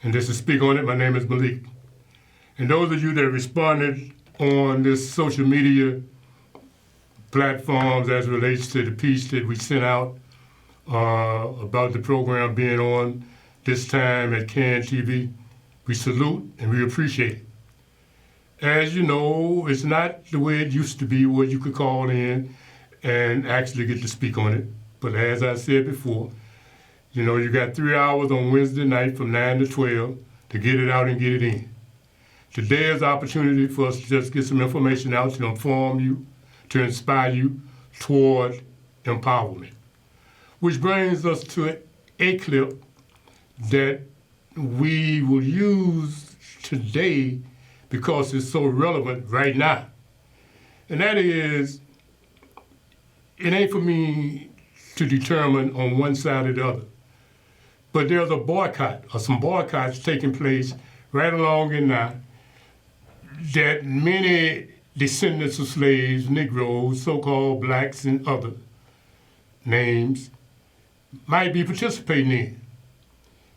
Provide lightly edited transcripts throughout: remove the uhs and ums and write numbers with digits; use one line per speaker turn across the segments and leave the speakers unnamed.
And just to speak on it, my name is Maalik. And those of you that responded on this social media platforms as it relates to the piece that we sent out about the program being on this time at CAN TV, we salute and we appreciate it. As you know, it's not the way it used to be where you could call in and actually get to speak on it. But as I said before, you know, you got 3 hours on Wednesday night from 9 to 12 to get it out and get it in. Today is an opportunity for us to just get some information out to inform you, to inspire you toward empowerment. Which brings us to a clip that we will use today because it's so relevant right now. And that is, it ain't for me to determine on one side or the other. But there's a boycott, or some boycotts taking place right along in now that many descendants of slaves, Negroes, so-called blacks and other names, might be participating in.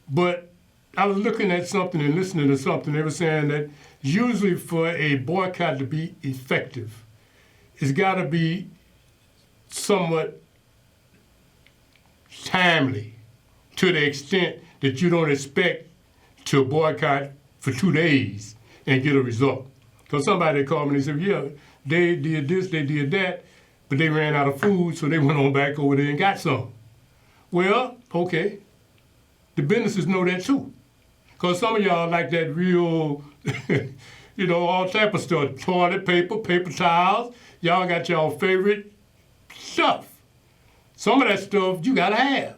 But I was looking at something and listening to something, they were saying that usually for a boycott to be effective, it's gotta be somewhat timely to the extent that you don't expect to boycott for 2 days and get a result. Because somebody called me and said, yeah, they did this, they did that, but they ran out of food, so they went on back over there and got some. Well, okay, the businesses know that too. Because some of y'all like that real, you know, all type of stuff, toilet paper, paper towels, y'all got y'all favorite stuff. Some of that stuff you gotta have.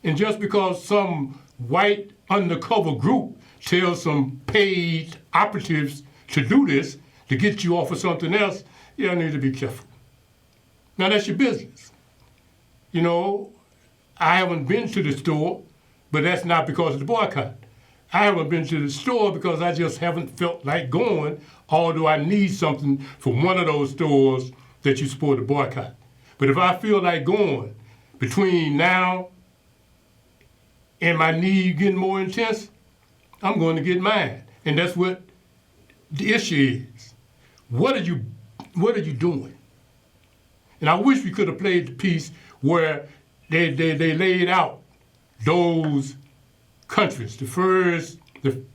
And just because some white undercover group tells some paid operatives to do this, to get you off of something else, y'all need to be careful. Now that's your business. You know, I haven't been to the store, but that's not because of the boycott. I haven't been to the store because I just haven't felt like going, although I need something from one of those stores that you support to boycott. But if I feel like going between now and my need getting more intense, I'm going to get mine. And that's what the issue is. What are you doing? And I wish we could have played the piece where they laid out those countries, the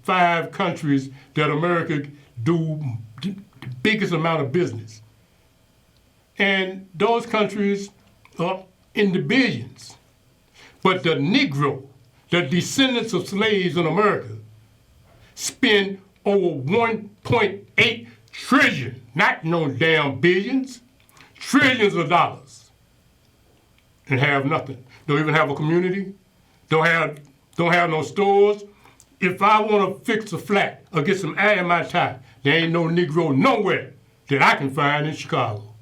5 countries that America do the biggest amount of business. And those countries are in the billions. But the Negro, the descendants of slaves in America, spend over 1.8 trillion, not no damn billions, trillions of dollars, and have nothing. Don't even have a community, don't have no stores. If I want to fix a flat or get some air in my tire, there ain't no Negro nowhere that I can find in Chicago.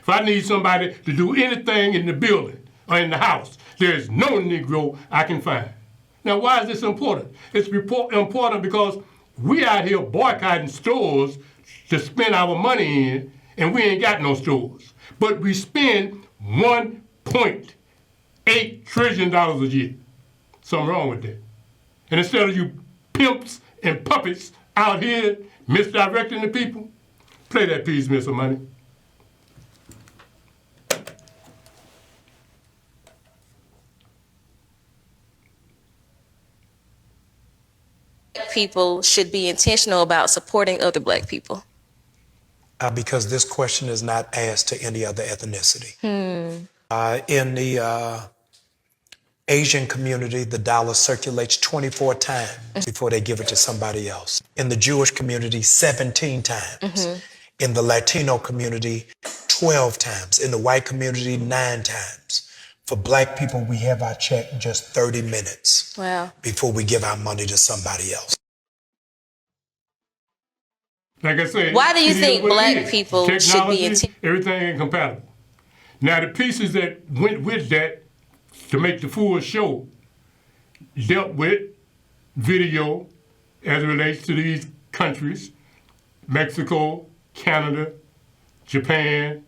If I need somebody to do anything in the building or in the house, there's no Negro I can find. Now, why is this important? It's important because we out here boycotting stores to spend our money in, and we ain't got no stores. But we spend $1.8 trillion a year. Something wrong with that. And instead of you pimps and puppets out here misdirecting the people, play that piece, Mr. Money.
People should be intentional about supporting other black people?
Because this question is not asked to any other ethnicity. In the Asian community, the dollar circulates 24 times before they give it to somebody else. In the Jewish community, 17 times. In the Latino community, 12 times. In the white community, 9 times. For black people, we have our check in just 30 minutes before we give our money to somebody else.
Like I said,
why do you think black people should be
everything ain't compatible. Now the pieces that went with that to make the full show dealt with video as it relates to these countries, Mexico, Canada, Japan,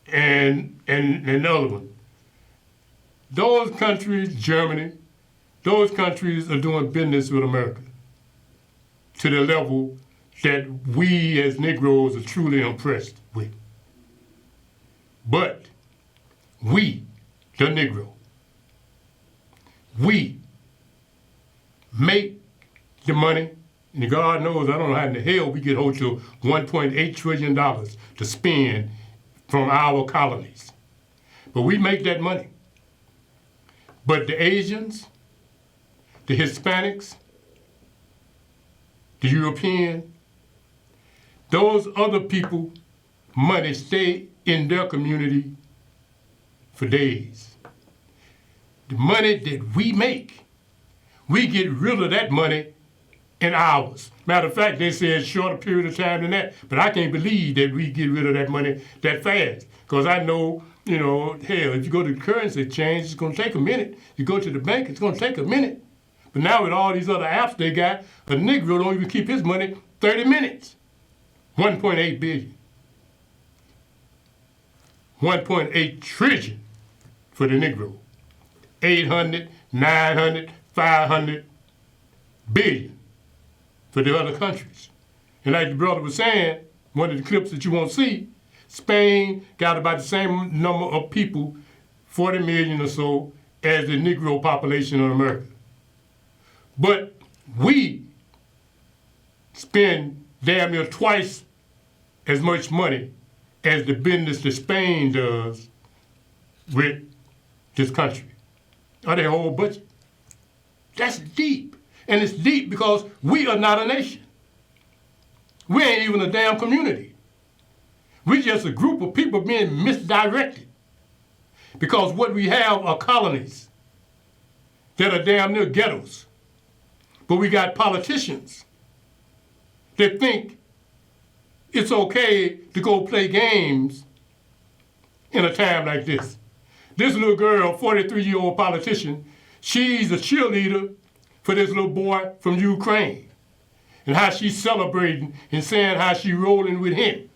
and the other one. Those countries, Germany, those countries are doing business with America to the level that we as Negroes are truly impressed with. But we, the Negro, we make the money, and God knows I don't know how in the hell we get hold to $1.8 trillion to spend from our colonies. But we make that money. But the Asians, the Hispanics, the European, those other people, money stay in their community for days. The money that we make, we get rid of that money in hours. Matter of fact, they said shorter period of time than that, but I can't believe that we get rid of that money that fast. Because I know, hell, if you go to the currency exchange, it's going to take a minute. You go to the bank, it's going to take a minute. But now with all these other apps they got, a Negro don't even keep his money 30 minutes. 1.8 billion. 1.8 trillion for the Negro. 800, 900, 500 billion for the other countries. And like the brother was saying, one of the clips that you won't see, Spain got about the same number of people, 40 million or so, as the Negro population in America. But we spend damn near twice as much money as the business that Spain does with this country, or their whole budget. That's deep. And it's deep because we are not a nation. We ain't even a damn community. We're just a group of people being misdirected because what we have are colonies that are damn near ghettos. But we got politicians that think it's okay to go play games in a time like this. This little girl, 43-year-old politician, she's a cheerleader for this little boy from Ukraine and how she's celebrating and saying how she's rolling with him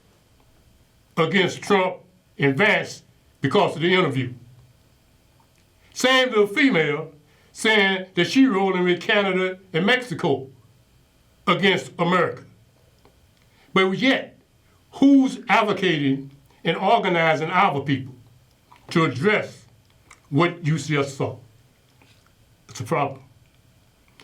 against Trump and Vance because of the interview. Same little female saying that she's rolling with Canada and Mexico against America. But yet, who's advocating and organizing our people to address what you just saw? It's a problem.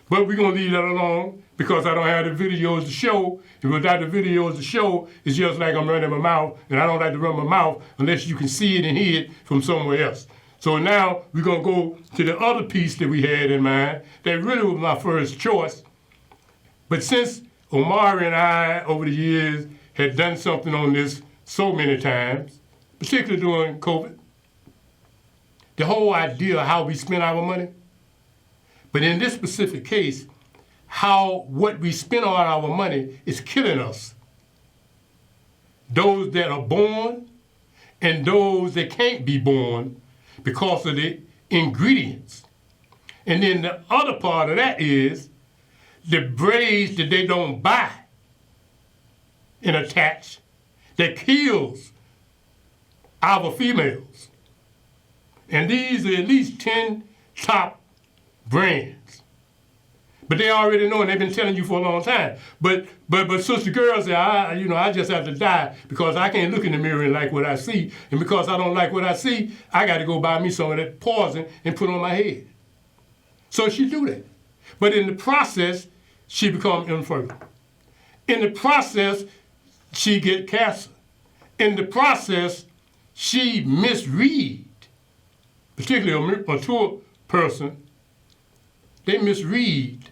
But we're going to leave that alone because I don't have the videos to show. And without the videos to show, it's just like I'm running my mouth, and I don't like to run my mouth unless you can see it and hear it from somewhere else. So now we're going to go to the other piece that we had in mind that really was my first choice. But since Omari and I, over the years, had done something on this so many times, particularly during COVID, the whole idea of how we spend our money, but in this specific case, how what we spend on our money is killing us. Those that are born and those that can't be born because of the ingredients. And then the other part of that is the braids that they don't buy and attach that kills our females. And these are at least 10 top brands. But they already know, and they've been telling you for a long time. But sister girls say, I just have to die because I can't look in the mirror and like what I see. And because I don't like what I see, I got to go buy me some of that poison and put on my head. So she do that. But in the process, she become infertile. In the process, she get cancer. In the process, she misread, particularly a mature person, they misread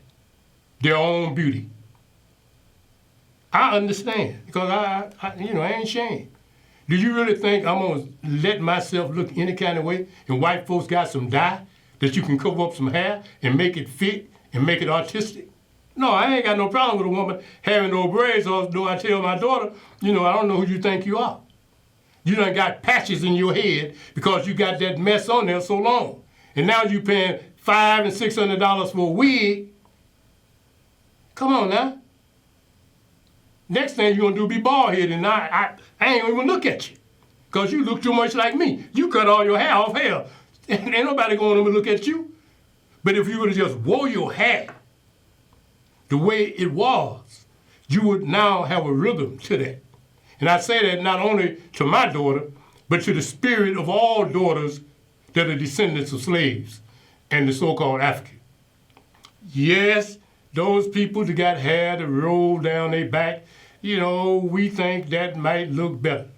their own beauty. I understand because I ain't ashamed. Do you really think I'm gonna let myself look any kind of way and white folks got some dye that you can cover up some hair and make it fit and make it artistic? No, I ain't got no problem with a woman having no braids, although I tell my daughter, I don't know who you think you are. You done got patches in your head because you got that mess on there so long. And now you paying $500 and $600 for a wig. Come on now. Next thing you're gonna do be bald-headed, and I ain't gonna even look at you because you look too much like me. You cut all your hair off. Hell, ain't nobody going to look at you. But if you would have just wore your hat the way it was, you would now have a rhythm to that. And I say that not only to my daughter, but to the spirit of all daughters that are descendants of slaves and the so-called African. Yes, those people that got hair that rolled down their back, we think that might look better.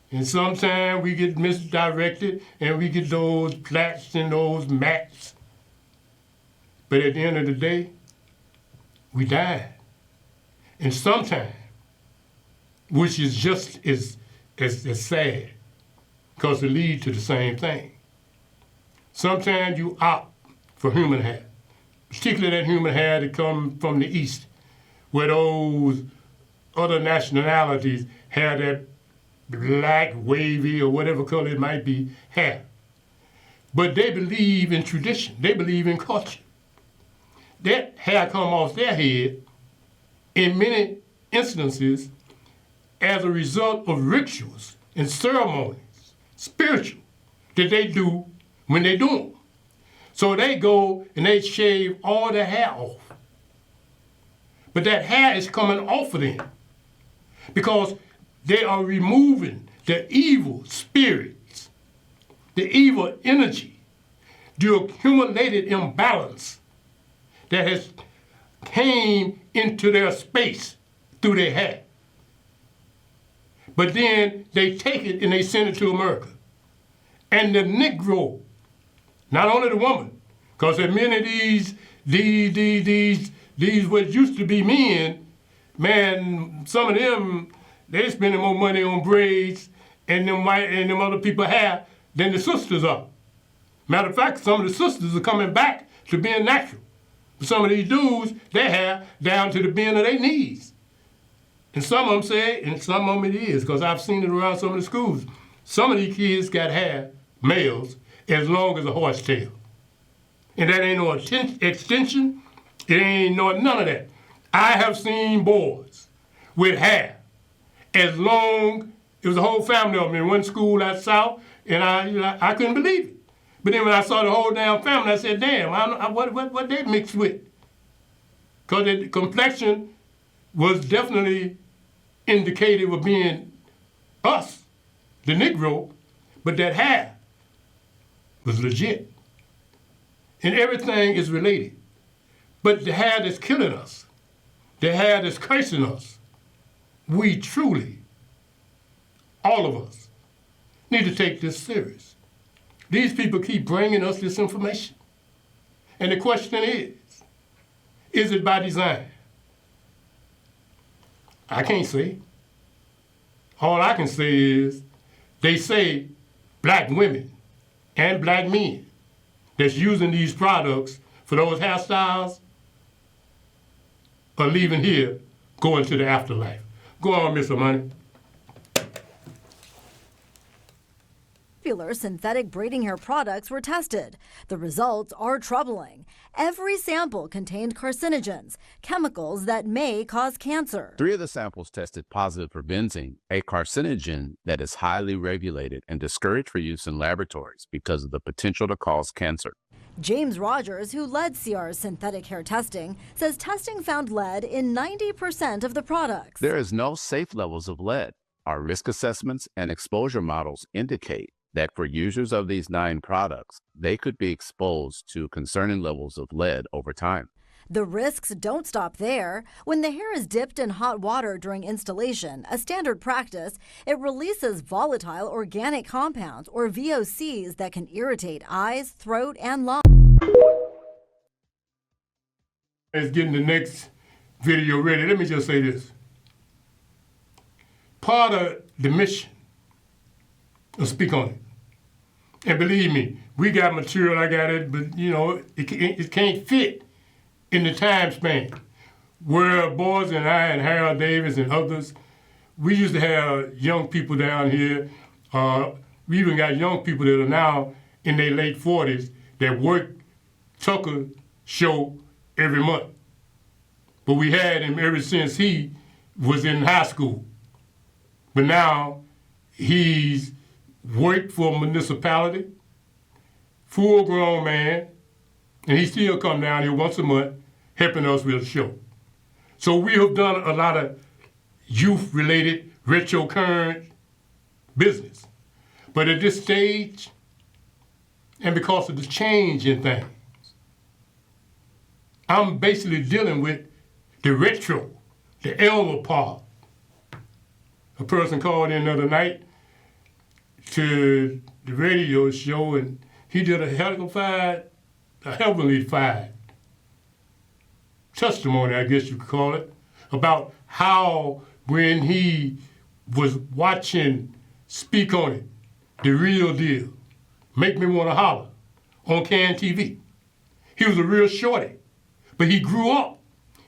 And sometimes we get misdirected and we get those plaits and those mats. But at the end of the day, we died. And sometimes, which is just as sad, because it leads to the same thing. Sometimes you opt for human hair, particularly that human hair that comes from the East, where those other nationalities have that black, wavy, or whatever color it might be, hair. But they believe in tradition. They believe in culture. That hair come off their head in many instances as a result of rituals and ceremonies, spiritual, that they do when they do them. So they go and they shave all their hair off. But that hair is coming off of them because they are removing the evil spirits, the evil energy, the accumulated imbalance that has came into their space through their hair. But then they take it and they send it to America. And the Negro, not only the woman, because there are many of these what used to be men, man, some of them, they spending more money on braids and them white and them other people hair than the sisters are. Matter of fact, some of the sisters are coming back to being natural. Some of these dudes, their hair down to the bend of their knees. And some of them say, and some of them it is, because I've seen it around some of the schools. Some of these kids got hair, males, as long as a horse tail. And that ain't no extension, it ain't none of that. I have seen boys with hair as long, it was a whole family of them in one school out south, and I couldn't believe it. But then when I saw the whole damn family, I said, damn, what they mixed with? Because the complexion was definitely indicative of being us, the Negro, but that hair was legit. And everything is related. But the hair that's killing us, the hair that's cursing us, we truly, all of us, need to take this serious. These people keep bringing us this information. And the question is it by design? I can't say. All I can say is they say black women and black men that's using these products for those hairstyles are leaving here, going to the afterlife. Go on, Mr. Money.
Popular synthetic braiding hair products were tested. The results are troubling. Every sample contained carcinogens, chemicals that may cause cancer.
3 of the samples tested positive for benzene, a carcinogen that is highly regulated and discouraged for use in laboratories because of the potential to cause cancer.
James Rogers, who led CR's synthetic hair testing, says testing found lead in 90% of the products.
There is no safe levels of lead. Our risk assessments and exposure models indicate that for users of these 9 products, they could be exposed to concerning levels of lead over time.
The risks don't stop there. When the hair is dipped in hot water during installation, a standard practice, it releases volatile organic compounds, or VOCs, that can irritate eyes, throat, and lungs.
Let's get the next video ready. Let me just say this. Part of the mission, I'll speak on it. And believe me, we got material, I got it, but it can't fit in the time span. Where boys and I and Harold Davis and others, we used to have young people down here. We even got young people that are now in their late 40s that work Tucker show every month. But we had him ever since he was in high school. But now he's worked for a municipality, full-grown man, And he still come down here once a month helping us with a show. So we have done a lot of youth-related, retro current business. But at this stage, and because of the change in things, I'm basically dealing with the retro, the elder part. A person called in the other night to the radio show, and he did a heavenly fied testimony, I guess you could call it, about how when he was watching Speak On It, The Real Deal, Make Me Wanna Holler, on Can TV. He was a real shorty, but he grew up.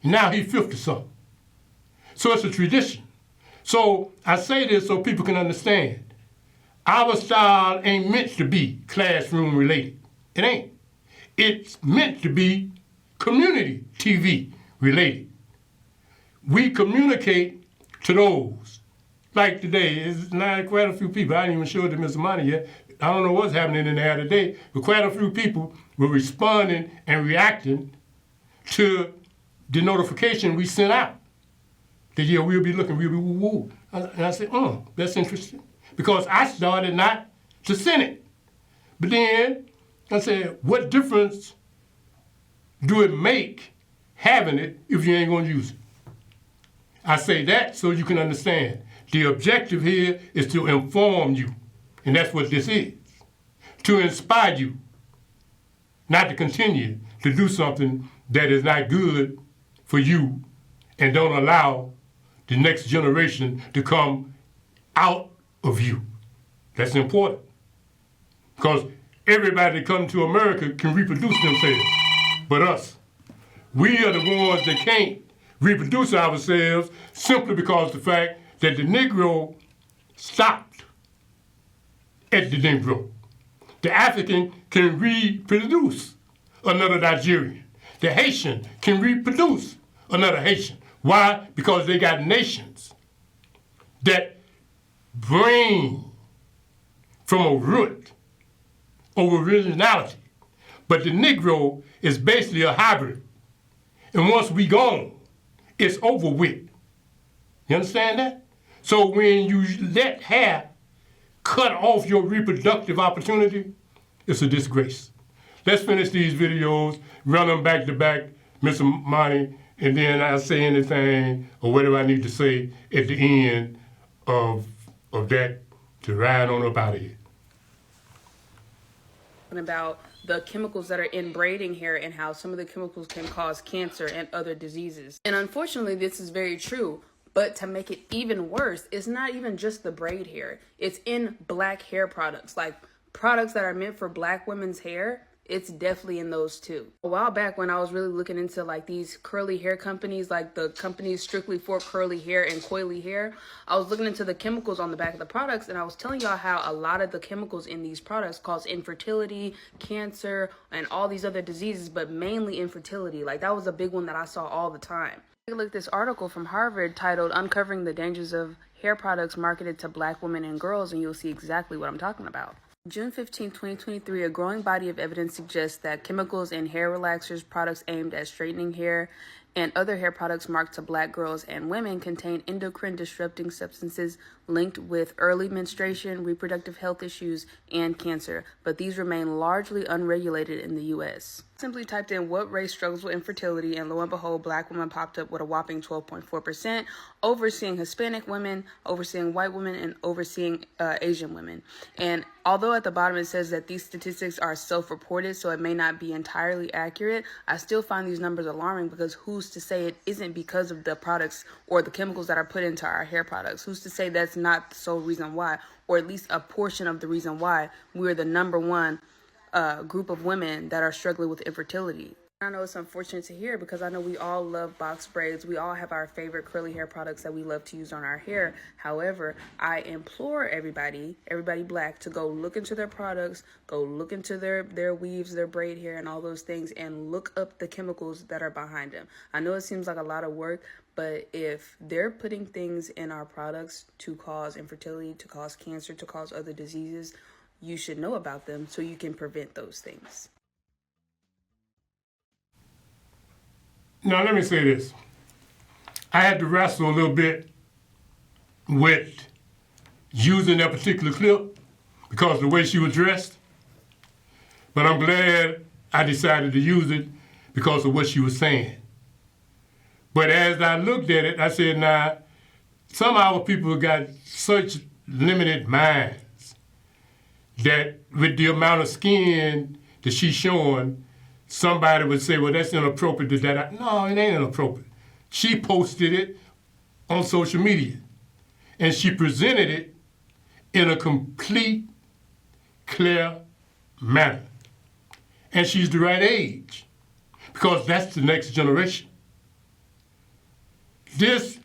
Now he's 50-something. So it's a tradition. So I say this so people can understand. Our style ain't meant to be classroom related. It ain't. It's meant to be community TV related. We communicate to those. Like today, it's not quite a few people. I ain't even showed to Mr. Money yet. I don't know what's happening in the air today, but quite a few people were responding and reacting to the notification we sent out. That, yeah, we'll be looking, we'll be woo-woo. And I said, that's interesting. Because I started not to send it. But then I said, what difference do it make having it if you ain't gonna use it? I say that so you can understand. The objective here is to inform you, and that's what this is. To inspire you, not to continue to do something that is not good for you and don't allow the next generation to come out of you. That's important. Because everybody that comes to America can reproduce themselves, but us. We are the ones that can't reproduce ourselves simply because of the fact that the Negro stopped at the Negro. The African can reproduce another Nigerian. The Haitian can reproduce another Haitian. Why? Because they got nations that bring from a root of originality. But the Negro is basically a hybrid. And once we gone, it's over with. You understand that? So when you let hair cut off your reproductive opportunity, it's a disgrace. Let's finish these videos, run them back to back, Mr. Monty, and then I'll say anything or whatever I need to say at the end of that to ride on up out of here.
About the chemicals that are in braiding hair and how some of the chemicals can cause cancer and other diseases. And unfortunately, this is very true. But to make it even worse, it's not even just the braid hair. It's in black hair products, like products that are meant for black women's hair. It's definitely in those too. A while back when I was really looking into like these curly hair companies, like the companies strictly for curly hair and coily hair, I was looking into the chemicals on the back of the products, and I was telling y'all how a lot of the chemicals in these products cause infertility, cancer, and all these other diseases, but mainly infertility. Like that was a big one that I saw all the time. Take a look at this article from Harvard titled "Uncovering the Dangers of Hair Products Marketed to Black Women and Girls," and you'll see exactly what I'm talking about. June 15, 2023, a growing body of evidence suggests that chemicals in hair relaxers, products aimed at straightening hair, and other hair products marked to black girls and women contain endocrine disrupting substances linked with early menstruation, reproductive health issues, and cancer, but these remain largely unregulated in the U.S. Simply typed in what race struggles with infertility, and lo and behold, black women popped up with a whopping 12.4%, overseeing Hispanic women, overseeing white women, and overseeing Asian women. And although at the bottom it says that these statistics are self-reported, so it may not be entirely accurate, I still find these numbers alarming because who's to say it isn't because of the products or the chemicals that are put into our hair products? Who's to say that's not the sole reason why, or at least a portion of the reason why we're the number one group of women that are struggling with infertility? I know it's unfortunate to hear because I know we all love box braids. We all have our favorite curly hair products that we love to use on our hair. However, I implore everybody black, to go look into their products, go look into their weaves, their braid hair, and all those things, and look up the chemicals that are behind them. I know it seems like a lot of work, but if they're putting things in our products to cause infertility, to cause cancer, to cause other diseases, you should know about them so you can prevent those things.
Now, let me say this. I had to wrestle a little bit with using that particular clip because of the way she was dressed. But I'm glad I decided to use it because of what she was saying. But as I looked at it, I said, now, some of our people got such limited minds that with the amount of skin that she's showing, somebody would say, well, that's inappropriate. No, it ain't inappropriate. She posted it on social media, and she presented it in a complete, clear manner. And she's the right age, because that's the next generation. This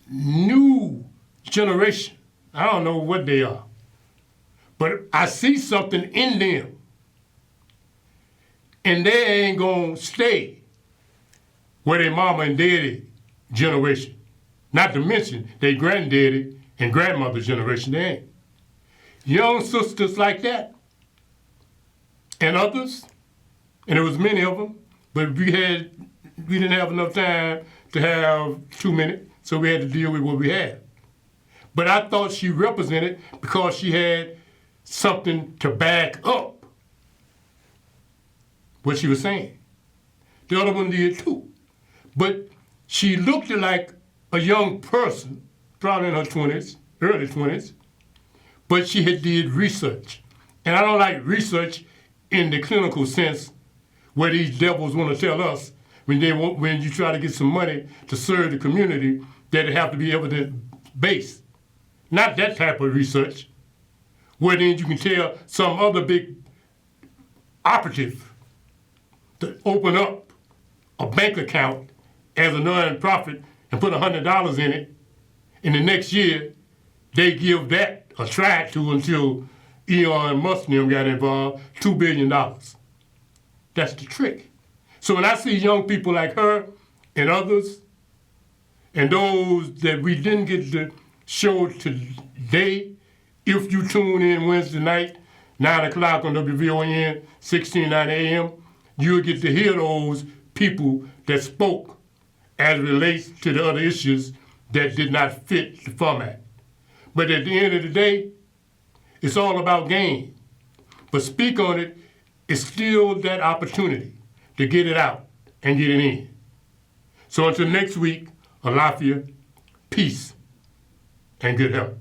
new generation, I don't know what they are, but I see something in them, and they ain't gonna stay where their mama and daddy generation, not to mention their granddaddy and grandmother generation, they ain't. Young sisters like that, and others, and there was many of them, but we didn't have enough time to have 2 minutes, so we had to deal with what we had. But I thought she represented because she had something to back up what she was saying. The other one did too. But she looked like a young person, probably in her 20s, early 20s, but she had did research. And I don't like research in the clinical sense where these devils want to tell us when you try to get some money to serve the community that it have to be evidence-based. Not that type of research, where then you can tell some other big operative to open up a bank account as a non-profit and put $100 in it, and the next year they give that a try to until Elon Musk and them got involved, $2 billion. That's the trick. So when I see young people like her and others, and those that we didn't get to show today, if you tune in Wednesday night, 9 o'clock on WVON, 1690 AM, you'll get to hear those people that spoke as it relates to the other issues that did not fit the format. But at the end of the day, it's all about game. But speak on it, it's still that opportunity to get it out and get it in. So until next week, Alafia, peace, and good health.